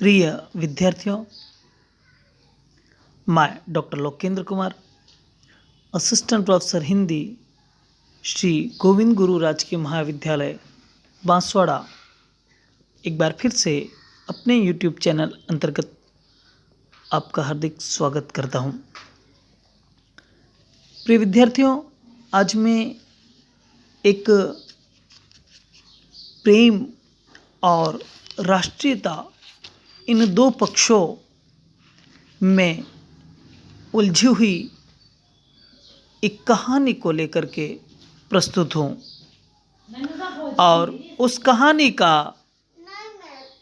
प्रिय विद्यार्थियों, मैं doctor Lokendra Kumar, assistant professor Hindi, Shri Govind Guru राजकीय महाविद्यालय बांसवाड़ा, एक बार फिर से अपने यूट्यूब चैनल अंतर्गत आपका हार्दिक स्वागत करता हूं। प्रिय विद्यार्थियों, आज मैं एक प्रेम और राष्ट्रीयता इन दो पक्षों में उलझी हुई एक कहानी को लेकर के प्रस्तुत हूँ और उस कहानी का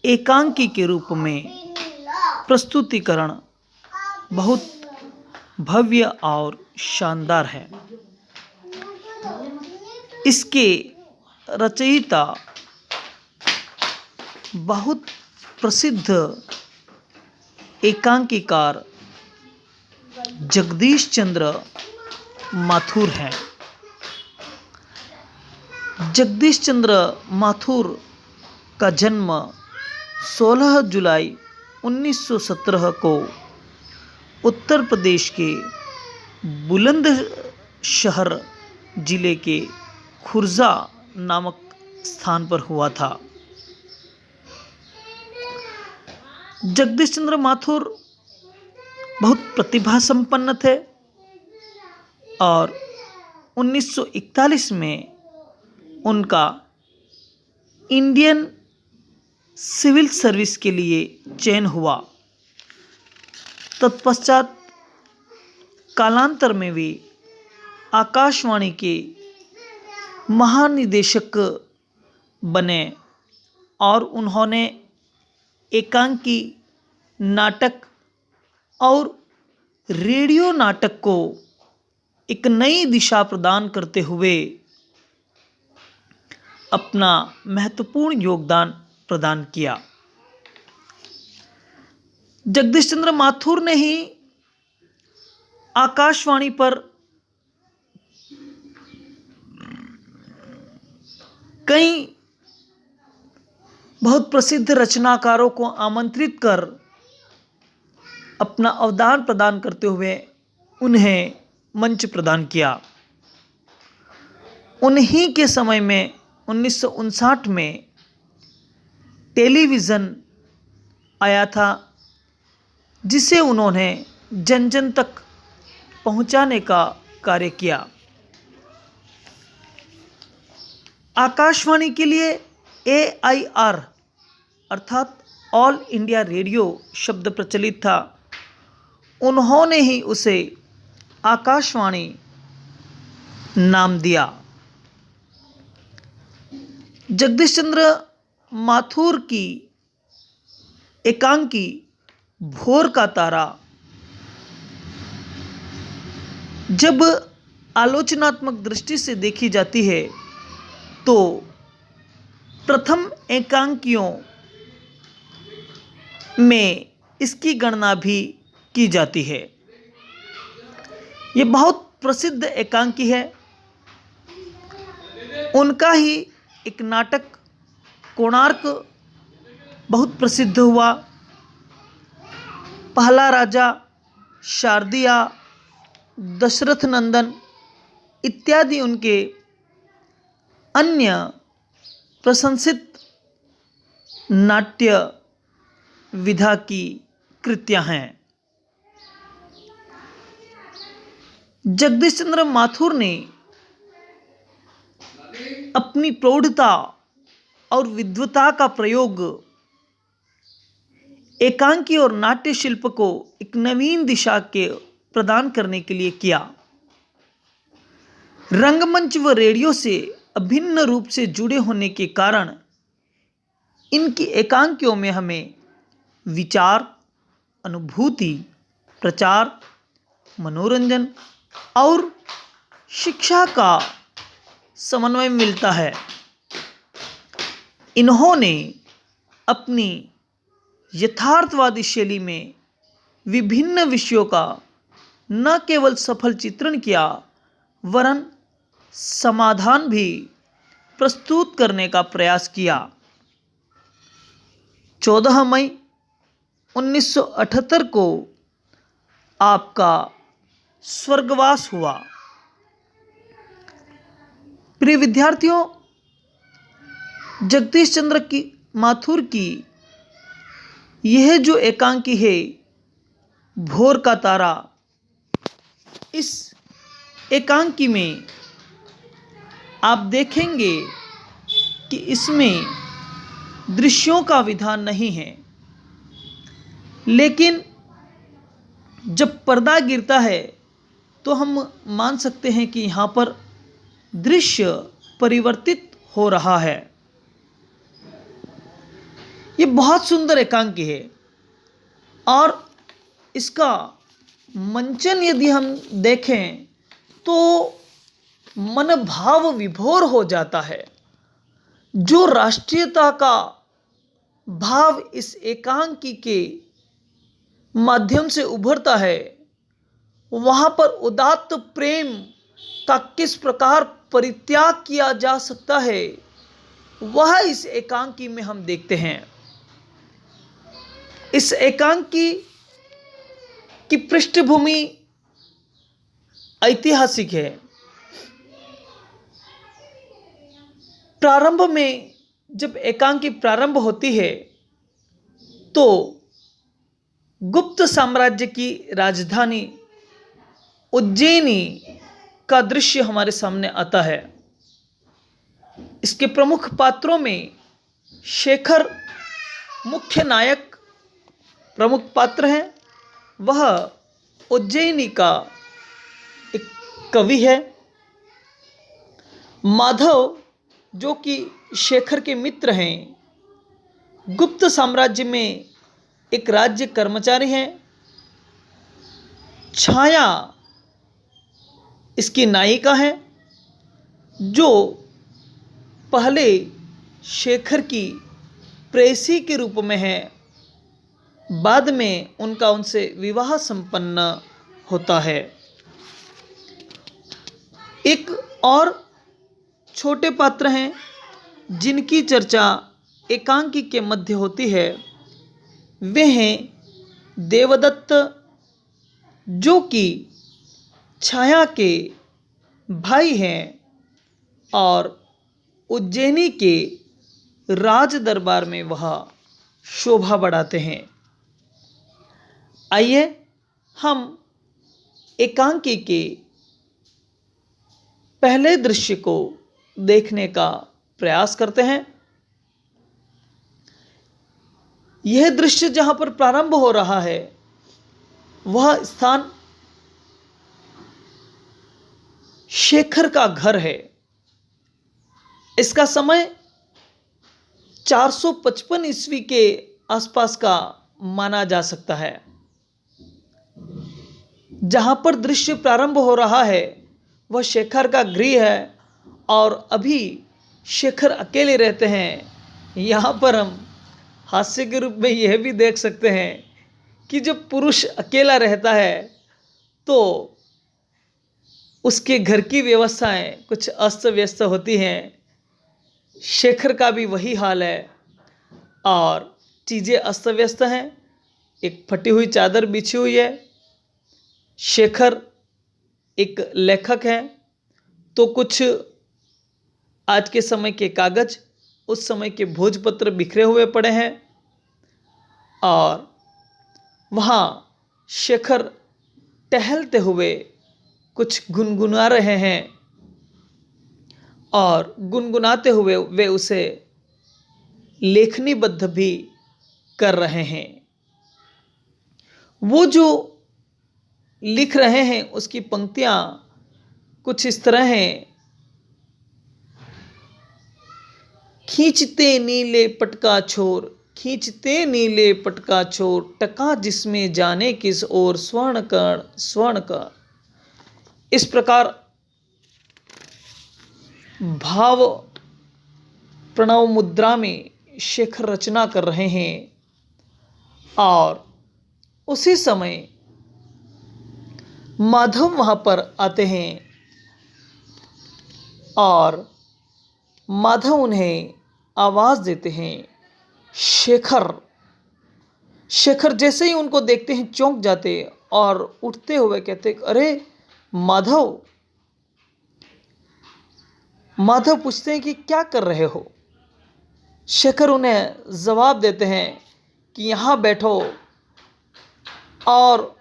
एकांकी के रूप में प्रस्तुतिकरण बहुत भव्य और शानदार है। इसके रचयिता बहुत प्रसिद्ध एकांकीकार जगदीश चंद्र माथुर हैं। जगदीश चंद्र माथुर का जन्म 16 जुलाई 1917 को उत्तर प्रदेश के बुलंदशहर जिले के खुर्जा नामक स्थान पर हुआ था। जगदीश चंद्र माथुर बहुत प्रतिभा संपन्न थे और 1941 में उनका इंडियन सिविल सर्विस के लिए चयन हुआ। तत्पश्चात कालांतर में वे आकाशवाणी के महानिदेशक बने और उन्होंने एकांकी नाटक और रेडियो नाटक को एक नई दिशा प्रदान करते हुए अपना महत्वपूर्ण योगदान प्रदान किया। जगदीश चंद्र माथुर ने ही आकाशवाणी पर कई बहुत प्रसिद्ध रचनाकारों को आमंत्रित कर अपना अवदान प्रदान करते हुए उन्हें मंच प्रदान किया। उन्हीं के समय में 1959 में टेलीविज़न आया था, जिसे उन्होंने जन जन तक पहुंचाने का कार्य किया। आकाशवाणी के लिए AIR अर्थात ऑल इंडिया रेडियो शब्द प्रचलित था। उन्होंने ही उसे आकाशवाणी नाम दिया। जगदीश चंद्र माथुर की एकांकी भोर का तारा जब आलोचनात्मक दृष्टि से देखी जाती है तो प्रथम एकांकियों में इसकी गणना भी की जाती है। ये बहुत प्रसिद्ध एकांकी है। उनका ही एक नाटक कोणार्क बहुत प्रसिद्ध हुआ। पहला राजा, शारदिया, दशरथ नंदन इत्यादि उनके अन्य प्रशंसित नाट्य विधा की कृतियां हैं। जगदीश चंद्र माथुर ने अपनी प्रौढ़ता और विद्वता का प्रयोग एकांकी और नाट्य शिल्प को एक नवीन दिशा के प्रदान करने के लिए किया। रंगमंच व रेडियो से अभिन्न रूप से जुड़े होने के कारण इनकी एकांकियों में हमें विचार, अनुभूति, प्रचार, मनोरंजन और शिक्षा का समन्वय मिलता है। इन्होंने अपनी यथार्थवादी शैली में विभिन्न विषयों का न केवल सफल चित्रण किया वरन समाधान भी प्रस्तुत करने का प्रयास किया। 14 मई 1978 को आपका स्वर्गवास हुआ। प्रिय विद्यार्थियों, जगदीश चंद्र की माथुर की यह जो एकांकी है भोर का तारा, इस एकांकी में आप देखेंगे कि इसमें दृश्यों का विधान नहीं है, लेकिन जब पर्दा गिरता है तो हम मान सकते हैं कि यहाँ पर दृश्य परिवर्तित हो रहा है। ये बहुत सुंदर एकांकी है और इसका मंचन यदि हम देखें तो मन भाव विभोर हो जाता है। जो राष्ट्रीयता का भाव इस एकांकी के माध्यम से उभरता है, वहाँ पर उदात्त प्रेम का किस प्रकार परित्याग किया जा सकता है, वह इस एकांकी में हम देखते हैं। इस एकांकी की पृष्ठभूमि ऐतिहासिक है। प्रारंभ में जब एकांकी प्रारंभ होती है तो गुप्त साम्राज्य की राजधानी उज्जैनी का दृश्य हमारे सामने आता है। इसके प्रमुख पात्रों में शेखर मुख्य नायक प्रमुख पात्र हैं। वह उज्जैनी का एक कवि है। माधव जो कि शेखर के मित्र हैं, गुप्त साम्राज्य में एक राज्य कर्मचारी हैं। छाया इसकी नायिका है, जो पहले शेखर की प्रेयसी के रूप में है, बाद में उनसे विवाह संपन्न होता है। एक और छोटे पात्र हैं जिनकी चर्चा एकांकी के मध्य होती है। वे हैं देवदत्त, जो कि छाया के भाई हैं और उज्जैनी के राज दरबार में वह शोभा बढ़ाते हैं। आइए हम एकांकी के पहले दृश्य को देखने का प्रयास करते हैं। यह दृश्य जहां पर प्रारंभ हो रहा है, वह स्थान शेखर का घर है। इसका समय 455 ईस्वी के आसपास का माना जा सकता है। जहां पर दृश्य प्रारंभ हो रहा है वह शेखर का गृह है और अभी शेखर अकेले रहते हैं। यहाँ पर हम हास्य के रूप में यह भी देख सकते हैं कि जब पुरुष अकेला रहता है तो उसके घर की व्यवस्थाएं कुछ अस्त व्यस्त होती हैं। शेखर का भी वही हाल है और चीज़ें अस्त व्यस्त हैं। एक फटी हुई चादर बिछी हुई है। शेखर एक लेखक है, तो कुछ आज के समय के कागज, उस समय के भोजपत्र बिखरे हुए पड़े हैं और वहाँ शेखर टहलते हुए कुछ गुनगुना रहे हैं और गुनगुनाते हुए वे उसे लेखनीबद्ध भी कर रहे हैं। वो जो लिख रहे हैं उसकी पंक्तियाँ कुछ इस तरह हैं। खींचते नीले पटका छोर, खींचते नीले पटका छोर, टका जिसमें जाने किस ओर, स्वर्ण कण स्वर्ण कण। इस प्रकार भाव प्रणव मुद्रा में शेखर रचना कर रहे हैं और उसी समय माधव वहाँ पर आते हैं और माधव उन्हें आवाज़ देते हैं, शेखर। शेखर जैसे ही उनको देखते हैं चौंक जाते और उठते हुए कहते, अरे माधव। माधव पूछते हैं कि क्या कर रहे हो। शेखर उन्हें जवाब देते हैं कि यहाँ बैठो। और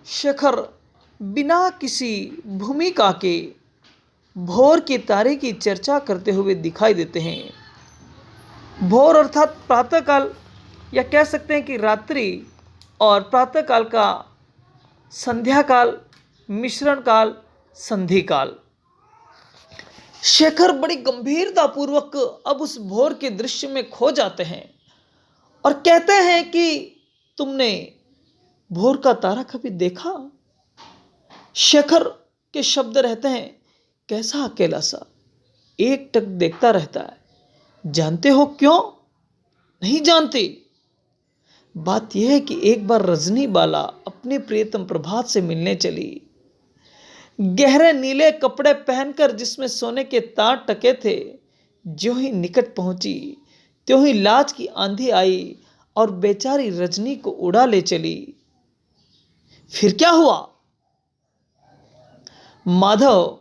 शेखर बिना किसी भूमिका के भोर के तारे की चर्चा करते हुए दिखाई देते हैं। भोर अर्थात प्रातःकाल, या कह सकते हैं कि रात्रि और प्रातःकाल का संध्या काल, मिश्रण काल, संधि काल। शेखर बड़ी गंभीरतापूर्वक अब उस भोर के दृश्य में खो जाते हैं और कहते हैं कि तुमने भोर का तारा कभी देखा। शेखर के शब्द रहते हैं, कैसा अकेला सा एक टक देखता रहता है। जानते हो क्यों? नहीं जानते। बात यह है कि एक बार रजनी बाला अपने प्रियतम प्रभात से मिलने चली। गहरे नीले कपड़े पहनकर जिसमें सोने के तार टके थे, ज्यों ही निकट पहुंची त्यों ही लाज की आंधी आई और बेचारी रजनी को उड़ा ले चली। फिर क्या हुआ? माधव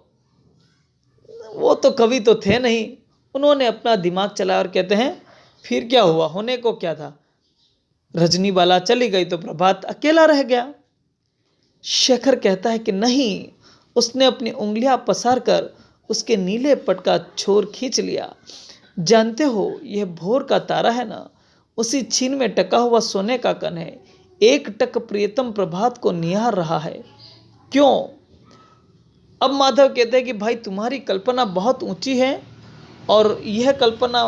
वो तो कवि तो थे नहीं, उन्होंने अपना दिमाग चलाया और कहते हैं, फिर क्या हुआ, होने को क्या था। रजनी बाला चली गई तो प्रभात अकेला रह गया। शेखर कहता है कि नहीं, उसने अपनी उंगलियां पसार कर उसके नीले पट का छोर खींच लिया। जानते हो, यह भोर का तारा है ना, उसी छीन में टका हुआ सोने का कण है। एक टक प्रियतम प्रभात को निहार रहा है। क्यों? अब माधव कहते हैं कि भाई तुम्हारी कल्पना बहुत ऊंची है और यह कल्पना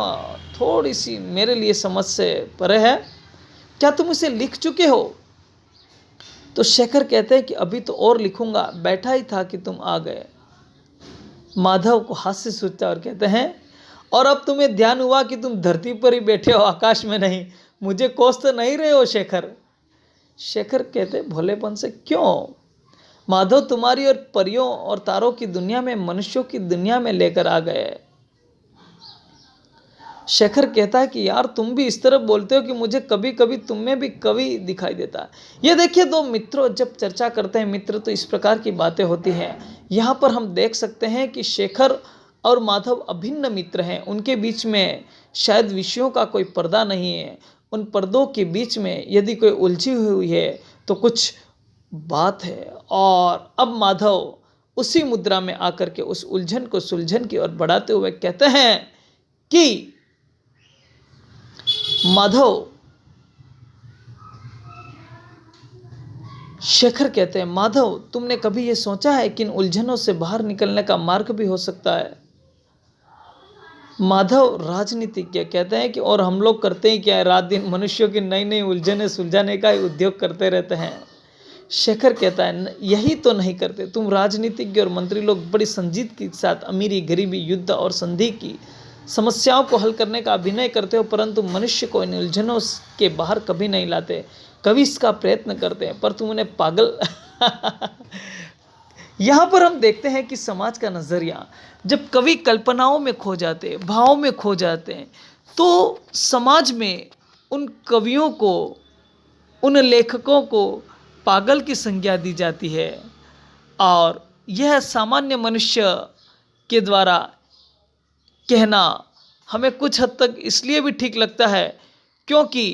थोड़ी सी मेरे लिए समझ से परे है। क्या तुम इसे लिख चुके हो? तो शेखर कहते हैं कि अभी तो और लिखूंगा, बैठा ही था कि तुम आ गए। माधव को हास्य सूझता और कहते हैं, और अब तुम्हें ध्यान हुआ कि तुम धरती पर ही बैठे हो, आकाश में नहीं। मुझे कोस तो नहीं रहे हो शेखर। शेखर कहते भोलेपन से, क्यों? माधव तुम्हारी और परियों और तारों की दुनिया में मनुष्यों की दुनिया में लेकर आ गए। शेखर कहता है कि यार तुम भी इस तरह बोलते हो कि मुझे कभी कभी तुम में भी कवि दिखाई देता है। ये देखिए, दो मित्रों जब चर्चा करते हैं मित्र तो इस प्रकार की बातें होती हैं। यहाँ पर हम देख सकते हैं कि शेखर और माधव अभिन्न मित्र हैं। उनके बीच में शायद विषयों का कोई पर्दा नहीं है। उन पर्दों के बीच में यदि कोई उलझी हुई है तो कुछ बात है। और अब माधव उसी मुद्रा में आकर के उस उलझन को सुलझन की ओर बढ़ाते हुए कहते हैं कि माधव, शेखर कहते हैं, माधव तुमने कभी यह सोचा है कि इन उलझनों से बाहर निकलने का मार्ग भी हो सकता है? माधव राजनीतिज्ञ कहते हैं कि और हम लोग करते ही क्या है, रात दिन मनुष्यों की नई नई उलझने सुलझाने का ही उद्योग करते रहते हैं। शेखर कहता है, यही तो नहीं करते तुम राजनीतिज्ञ और मंत्री लोग। बड़ी संजीदगी के साथ अमीरी, गरीबी, युद्ध और संधि की समस्याओं को हल करने का अभिनय करते हो, परंतु मनुष्य को इन उलझनों के बाहर कभी नहीं लाते। कभी इसका प्रयत्न करते हैं पर तुम उन्हें पागल यहाँ पर हम देखते हैं कि समाज का नज़रिया, जब कवि कल्पनाओं में खो जाते, भावों में खो जाते हैं, तो समाज में उन कवियों को, उन लेखकों को पागल की संज्ञा दी जाती है। और यह सामान्य मनुष्य के द्वारा कहना हमें कुछ हद तक इसलिए भी ठीक लगता है क्योंकि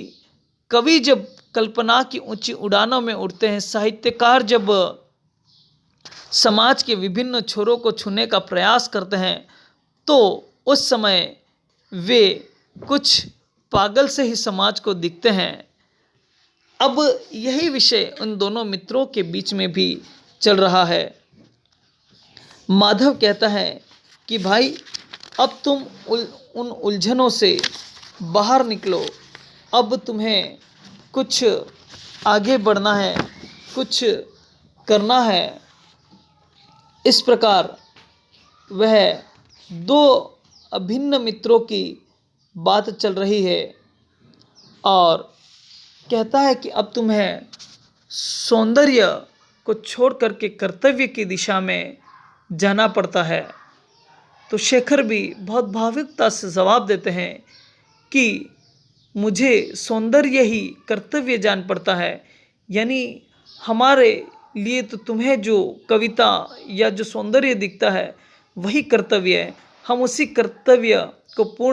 कवि जब कल्पना की ऊंची उड़ानों में उड़ते हैं, साहित्यकार जब समाज के विभिन्न छोरों को छूने का प्रयास करते हैं, तो उस समय वे कुछ पागल से ही समाज को दिखते हैं। अब यही विषय उन दोनों मित्रों के बीच में भी चल रहा है। माधव कहता है कि भाई अब तुम उन उलझनों से बाहर निकलो, अब तुम्हें कुछ आगे बढ़ना है, कुछ करना है। इस प्रकार वह दो अभिन्न मित्रों की बात चल रही है और कहता है कि अब तुम्हें सौंदर्य को छोड़ करके कर्तव्य की दिशा में जाना पड़ता है। तो शेखर भी बहुत भावुकता से जवाब देते हैं कि मुझे सौंदर्य ही कर्तव्य जान पड़ता है। यानी हमारे लिए तो तुम्हें जो कविता या जो सौंदर्य दिखता है वही कर्तव्य है। हम उसी कर्तव्य को पूर्ण